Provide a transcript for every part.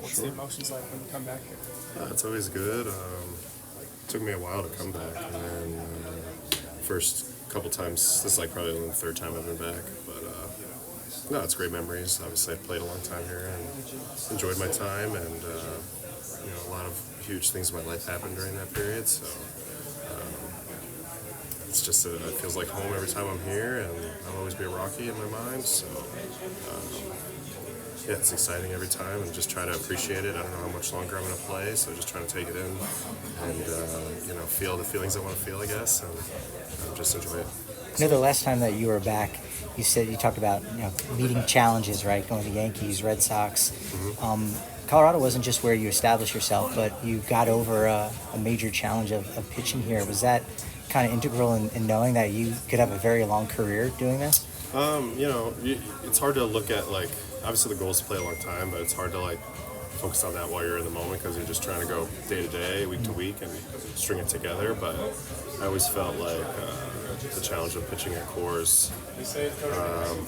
What's the emotions like when you come back here? It's always good. Took me a while to come back, and then first couple times, this is like probably only the third time I've been back, but no, it's great memories. Obviously, I've played a long time here and enjoyed my time, and a lot of huge things in my life happened during that period, so it's just it feels like home every time I'm here, and I'll always be a Rocky in my mind, so yeah, it's exciting every time, and just try to appreciate it. I don't know how much longer I'm going to play, so just trying to take it in and feel the feelings I want to feel, I guess, and just enjoy it. I know the last time that you were back, you talked about meeting challenges, right? Going to Yankees, Red Sox. Mm-hmm. Colorado wasn't just where you established yourself, but you got over a major challenge of pitching here. Was that kind of integral in knowing that you could have a very long career doing this? It's hard to look at, like, obviously the goal is to play a long time, but it's hard to like focus on that while you're in the moment because you're just trying to go day to day, week to week, and string it together. But I always felt like the challenge of pitching at Coors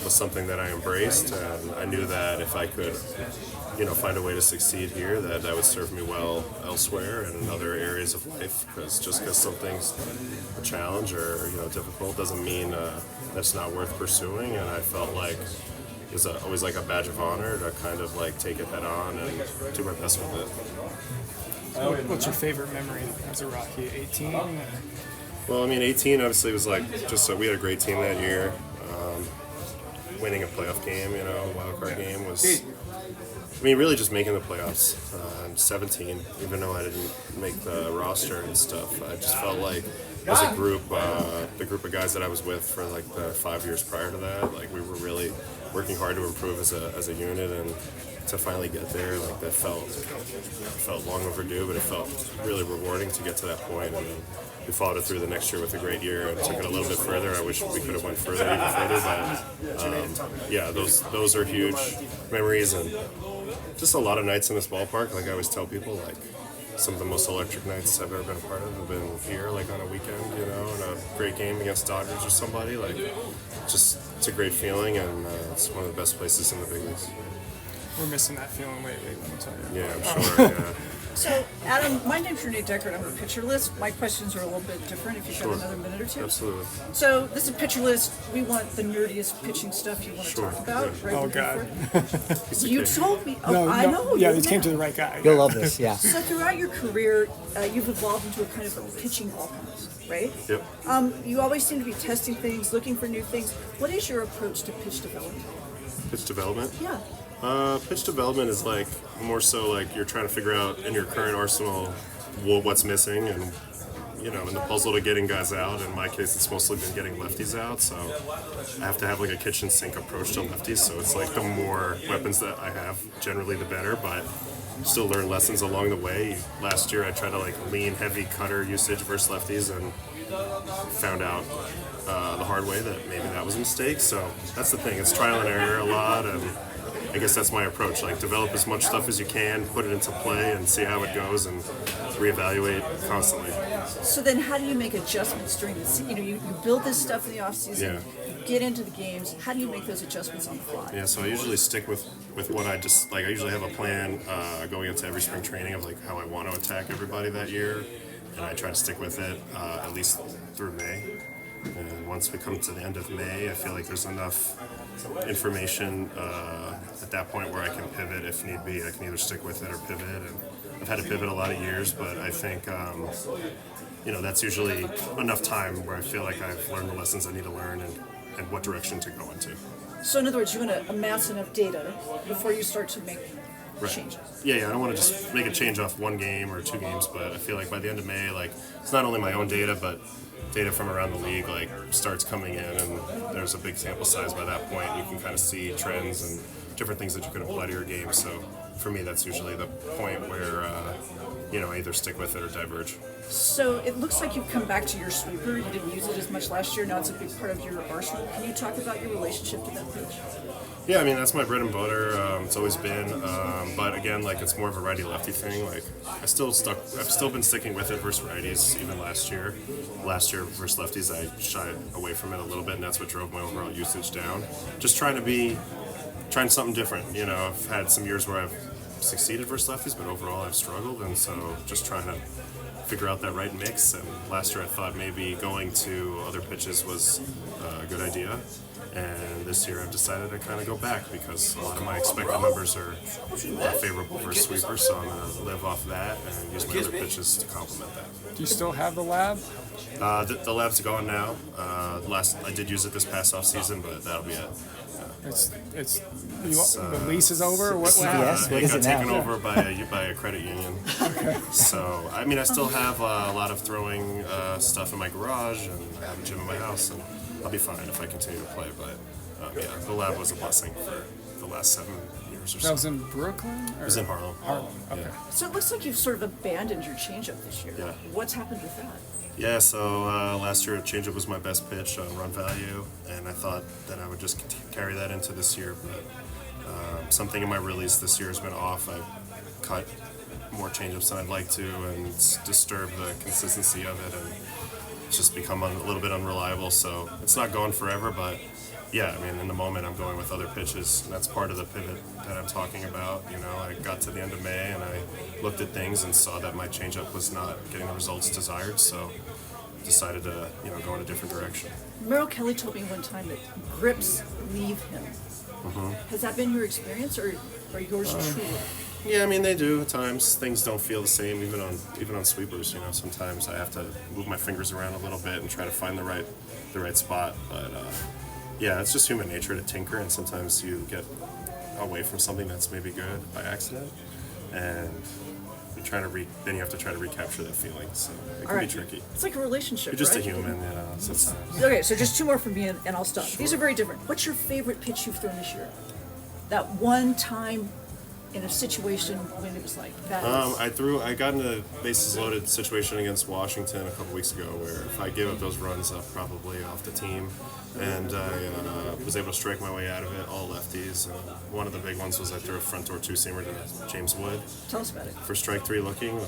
was something that I embraced, and I knew that if I could, find a way to succeed here, that would serve me well elsewhere and in other areas of life. Because just because something's a challenge or difficult doesn't mean that's not worth pursuing. And I felt like it was always like a badge of honor to kind of like take it head on and do my best with it. What's your favorite memory as a Rocky? 18? Well, I mean, 18 obviously was like we had a great team that year. Winning a playoff game, wild card game was. I mean, really just making the playoffs. 17, even though I didn't make the roster and stuff, I just felt like as a group, the group of guys that I was with for like the 5 years prior to that, like we were really working hard to improve as a unit, and to finally get there, like that felt long overdue, but it felt really rewarding to get to that point. And then we followed it through the next year with a great year and took it a little bit further. I wish we could have went even further, but yeah, those are huge memories, and just a lot of nights in this ballpark. Like I always tell people, like some of the most electric nights I've ever been a part of have been here, like on a weekend, in a great game against Dodgers or somebody. Like, it's a great feeling, and it's one of the best places in the big leagues. We're missing that feeling lately, let me tell you. Yeah, I'm sure. Yeah. So, Adam, my name's Renee Deckard. I'm a pitcher list. My questions are a little bit different if you've got another minute or two. Absolutely. So, this is pitcher list. We want the nerdiest pitching stuff you want to talk about. Yeah. Right? Oh, God. You told me. Oh, No, I know. Yeah, you this came to the right guy. You'll love this, yeah. So, throughout your career, you've evolved into a kind of a pitching alchemist, right? Yep. You always seem to be testing things, looking for new things. What is your approach to pitch development? Pitch development? Yeah. Pitch development is like more so like you're trying to figure out in your current arsenal what's missing, and in the puzzle to getting guys out. In my case, it's mostly been getting lefties out, so I have to have like a kitchen sink approach to lefties. So it's like the more weapons that I have, generally the better, but still learn lessons along the way. Last year I tried to like lean heavy cutter usage versus lefties, and found out the hard way that maybe that was a mistake. So that's the thing, it's trial and error a lot, and I guess that's my approach. Like, develop as much stuff as you can, put it into play, and see how it goes, and reevaluate constantly. So then, how do you make adjustments during the season? You build this stuff in the off season. Yeah. You get into the games. How do you make those adjustments on the fly? Yeah, so I usually stick with what I just like. I usually have a plan going into every spring training of like how I want to attack everybody that year, and I try to stick with it at least through May. And once we come to the end of May, I feel like there's enough information at that point where I can pivot if need be. I can either stick with it or pivot. And I've had to pivot a lot of years, but I think that's usually enough time where I feel like I've learned the lessons I need to learn and what direction to go into. So in other words, you want to amass enough data before you start to make changes. Yeah, I don't want to just make a change off one game or two games, but I feel like by the end of May, like, it's not only my own data, but data from around the league like starts coming in, and there's a big sample size by that point. You can kind of see trends and different things that you can apply to your game. So for me, that's usually the point where I either stick with it or diverge. So it looks like you've come back to your sweeper. You didn't use it as much last year. Now it's a big part of your arsenal. Can you talk about your relationship to that pitch? Yeah, I mean, that's my bread and butter. It's always been. But again, like, it's more of a righty-lefty thing. Like, I've still been sticking with it versus righties even last year. Last year versus lefties, I shied away from it a little bit, and that's what drove my overall usage down. Just trying something different. I've had some years where I've succeeded versus lefties, but overall I've struggled, and so just trying to figure out that right mix. And last year I thought maybe going to other pitches was a good idea, and this year I've decided to kind of go back because a lot of my expected numbers are favorable for sweepers, so I'm going to live off that and use my other pitches to complement that. Do you still have the lab? The lab's gone now. I did use it this past off season, but that'll be it. The lease is over. What CVS? happened? What It is got it now? taken over by a credit union. So I mean, I still have a lot of throwing stuff in my garage, and I have a gym in my house, and I'll be fine if I continue to play. But yeah, the lab was a blessing for the last 7 years or so. That was in Brooklyn? It was in Harlem. Harlem. Okay. Yeah. So it looks like you've sort of abandoned your changeup this year. Yeah. What's happened with that? Yeah, so last year changeup was my best pitch on run value, and I thought that I would just carry that into this year, but something in my release this year has been off. I cut more changeups than I'd like to, and it's disturbed the consistency of it, and it's just become a little bit unreliable. So it's not gone forever, but yeah, I mean, in the moment I'm going with other pitches, and that's part of the pivot that I'm talking about. You know, I got to the end of May and I looked at things and saw that my changeup was not getting the results desired, so decided to go in a different direction. Merrill Kelly told me one time that grips leave him. Has that been your experience, or yours truly? Yeah, I mean they do at times. Things don't feel the same, even on sweepers. You know, sometimes I have to move my fingers around a little bit and try to find the right spot. But yeah, it's just human nature to tinker, and sometimes you get away from something that's maybe good by accident, and then you have to try to recapture that feeling. So it can be tricky. It's like a relationship. You're just right? a human, you know. Sometimes. Okay, so just two more from me, and I'll stop. These are very different. What's your favorite pitch you've thrown this year? That one time in a situation when it was like that. I got in a bases loaded situation against Washington a couple weeks ago where if I gave up those runs, I'm probably off the team. And I was able to strike my way out of it, all lefties. One of the big ones was I threw a front door two-seamer to James Wood. Tell us about it. For strike three looking,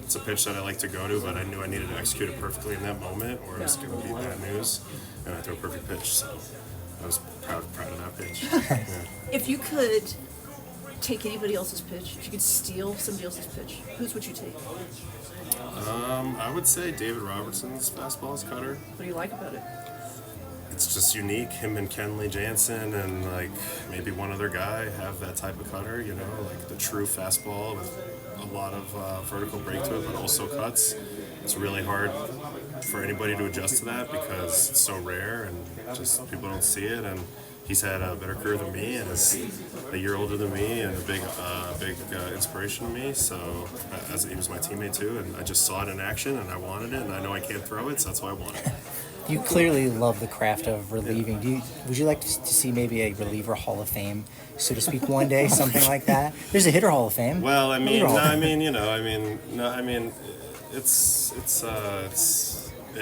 it's a pitch that I like to go to, but I knew I needed to execute it perfectly in that moment or it was going to be bad news. And I threw a perfect pitch, so I was proud of that pitch. Yeah. If you could take anybody else's pitch, if you could steal somebody else's pitch, whose would you take? I would say David Robertson's fastball is cutter. What do you like about it? It's just unique. Him and Kenley Jansen and maybe one other guy have that type of cutter, the true fastball with a lot of vertical break to it, but also cuts. It's really hard for anybody to adjust to that because it's so rare and just people don't see it. And he's had a better career than me and is a year older than me and a big inspiration to me. So as he was my teammate too, and I just saw it in action and I wanted it, and I know I can't throw it, so that's why I want it. You clearly love the craft of relieving. Would you like to see maybe a reliever Hall of Fame, so to speak, one day, something like that? There's a hitter Hall of Fame. Well, I mean, it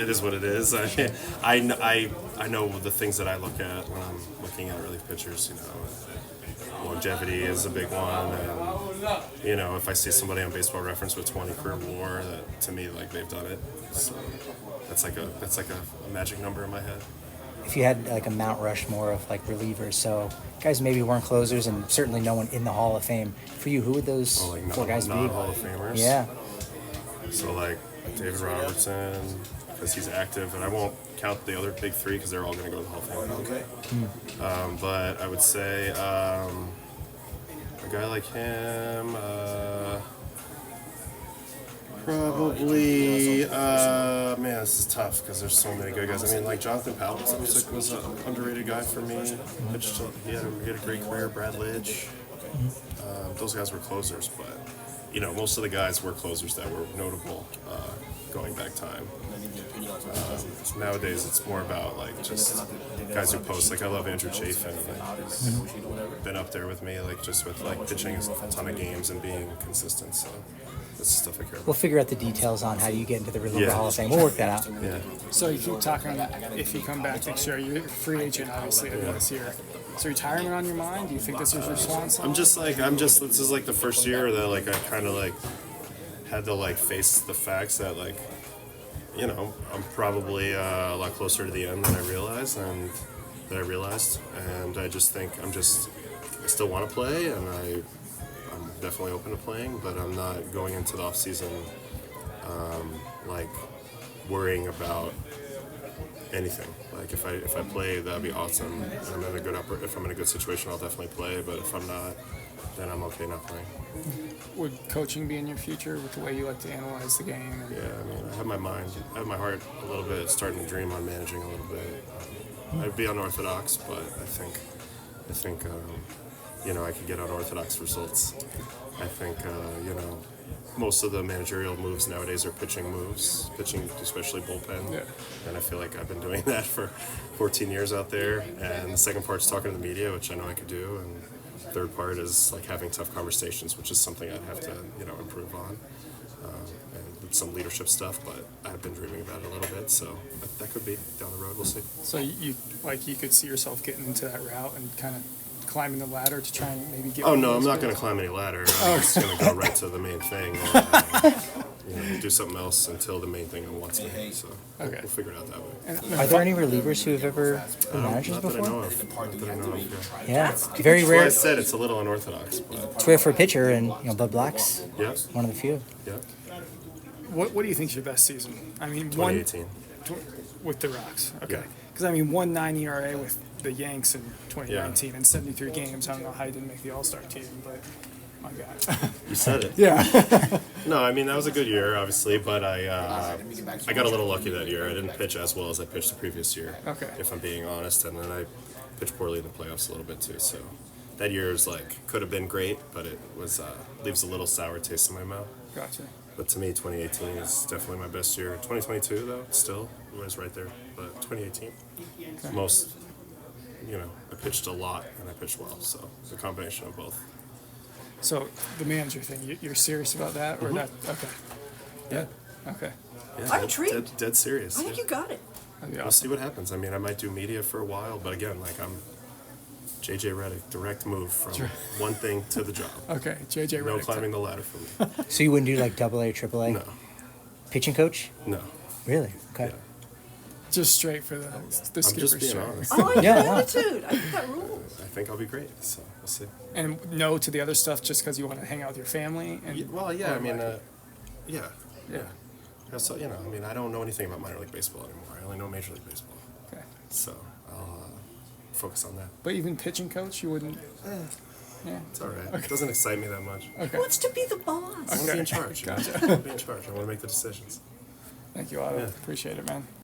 is what it is. I know the things that I look at when I'm looking at relief pitchers. Longevity is a big one, and if I see somebody on Baseball Reference with 20 career WAR, that to me they've done it. So that's like a magic number in my head. If you had a Mount Rushmore of relievers, so guys maybe weren't closers and certainly no one in the Hall of Fame. For you, who would those four guys be? Non-Hall of Famers. Yeah. So David Robertson, because he's active, and I won't count the other big three because they're all going to go to the Hall of Fame. Okay. But I would say a guy like him, probably, man, this is tough because there's so many good guys. I mean, Jonathan Powell was an underrated guy for me. He had a great career. Brad Lidge. Those guys were closers, but most of the guys were closers that were notable going back time. Nowadays, it's more about just guys who post. I love Andrew Chafin. He's been up there with me, just with pitching a ton of games and being consistent. So that's the stuff I care about. We'll figure out the details on how you get into the reliever Hall of Fame. We'll work that out. Yeah. So you keep talking, if you come back next year, you're a free agent, obviously, this year. Is retirement on your mind? Do you think this is your swan song? This is the first year that I kind of had to face the facts that I'm probably a lot closer to the end than I realized, and I just think I still want to play, and I'm definitely open to playing, but I'm not going into the off season like worrying about anything. Like if I play, that'd be awesome. I'm in a good if I'm in a good situation, I'll definitely play. But if I'm not, then I'm okay not playing. Would coaching be in your future with the way you like to analyze the game? And Yeah, I mean, I have my heart a little bit starting to dream on managing a little bit. I'd be unorthodox, but I think I could get unorthodox results. I think most of the managerial moves nowadays are pitching moves, especially bullpen. Yeah. And I feel like I've been doing that for 14 years out there. And the second part's talking to the media, which I know I could do. And the third part is like having tough conversations, which is something I'd have to improve on. And some leadership stuff, but I've been dreaming about it a little bit, so that could be down the road. We'll see. so you could see yourself getting into that route and kind of climbing the ladder to try and maybe get. Oh no, I'm not going to climb any ladder. I'm just going to go right to the main thing. And, do something else until the main thing wants me. So Okay. we'll figure it out that way. And Are there any relievers who have ever been managers Not that I know before? of. Not that I know of. Yeah, it's very Well, rare. I said it's a little unorthodox, but It's rare for a pitcher, and Bud Black's yeah, one of the few. yeah. what do you think is your best season? I mean, 2018. with the Rocks. Okay. Yeah. Because 1.9 ERA with the Yanks in 2019 and 73 games. I don't know how you didn't make the All-Star team, but my God. You said it. Yeah. No, I mean that was a good year, obviously, but I got a little lucky that year. I didn't pitch as well as I pitched the previous year. Okay. If I'm being honest, and then I pitched poorly in the playoffs a little bit too. So that year is could have been great, but it was leaves a little sour taste in my mouth. Gotcha. But to me, 2018 is definitely my best year. 2022 though, still was right there, but 2018 most. I pitched a lot and I pitched well, so it's a combination of both. So the manager thing, you're serious about that, or that? Okay. Yeah. Okay. Yeah, I'm intrigued. Dead serious. I think you got it. That'd be I'll awesome. see what happens. I mean, I might do media for a while, but again, I'm JJ Redick, direct move from one thing to the job. Okay, JJ No Redick. climbing the ladder for me. So you wouldn't do like AA, AAA? No, Pitching coach? no. Really? Okay. Yeah. Just straight for the I'm skipper's just being chair. honest. I like Yeah, that no. attitude. I think that rules. I think I'll be great, so we'll see. And no to the other stuff just because you want to hang out with your family. And Well, yeah, I mean, yeah. yeah. So, I mean, I don't know anything about minor league baseball anymore. I only know Major League Baseball. Okay. So I'll focus on that. But even pitching coach, you wouldn't. Yeah. It's all right. It doesn't excite me that much. Okay. Wants to be the boss. I want to be in charge. Gotcha. I want to be in charge. I want to make the decisions. Thank you, Otto. Yeah. Appreciate it, man.